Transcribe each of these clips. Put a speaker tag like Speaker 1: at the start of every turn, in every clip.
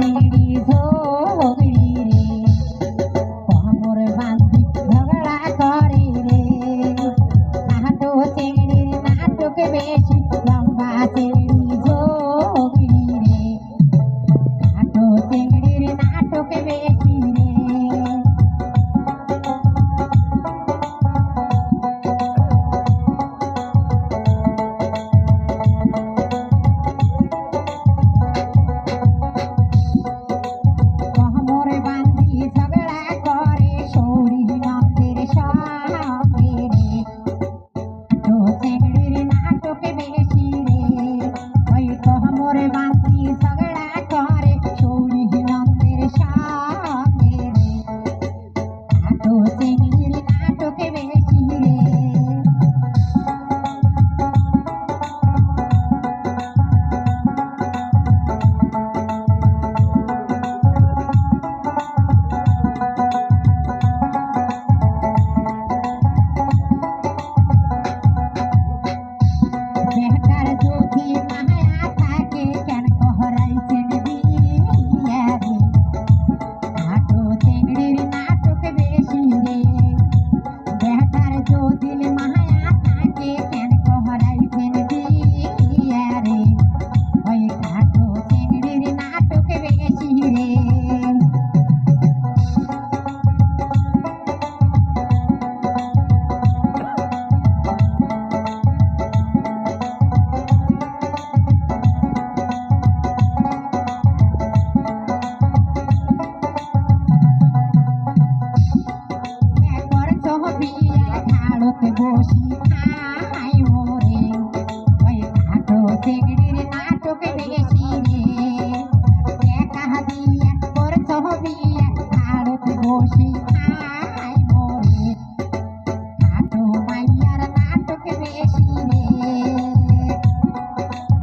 Speaker 1: চিংড়ি ঝগড়ি রে কোমর বাঁধি ঝগড়া করে রে হাঁটো চিংড়ির নাটক বেশি লম্বা চিংড়ি ঝগড়ি রে হাঁটো চিংড়ির নাটক বেশি রে বসি খাই মোরে ওই ঘাটো চিংড়ির নাটক বেশি রে একা দিয়া করছ বিয়া ঘাড়ত বসি খাই মোরে ঘাটো মাইয়ার নাটক বেশি রে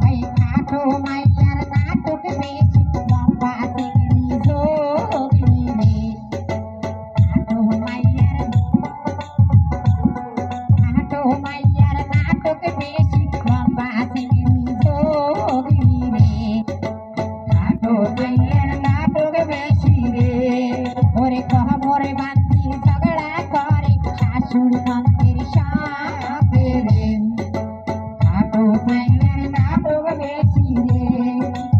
Speaker 1: ওই ঘাটো মাইয়ার নাটক বেশি লম্বা চিংড়ি ঝগড়ি রে ঘাটো মাইয়ার নাটক বেশি লম্বা চিংড়ি ঝগড়ি রে ঘাটো মাইয়ার নাটক বেশি রে ওরে কোমরে বাঁধি ঝগড়া করে শাশুড় মন্দির সাথে রে ঘাটো মাইয়ার নাটক বেশি রে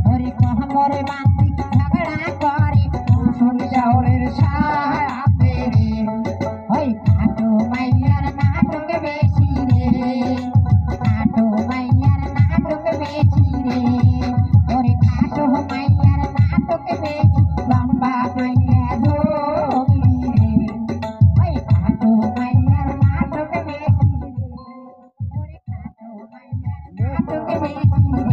Speaker 1: ওরে কোমরে বাঁধি ঝগড়া করে শ্বশুর শাশুড়ির সাথে রে ওই ঘাটো মাইয়ার নাটক বেশি রে ঘাটো মাইয়ার নাটক বেশি রে ওরে ঘাটো মাইয়ার নাটক বেশি লম্বা মাইয়া ঝগড়ি রে ওই ঘাটো মাইয়ার নাটক বেশি রে ওরে ঘাটো মাইয়ার নাটক বেশি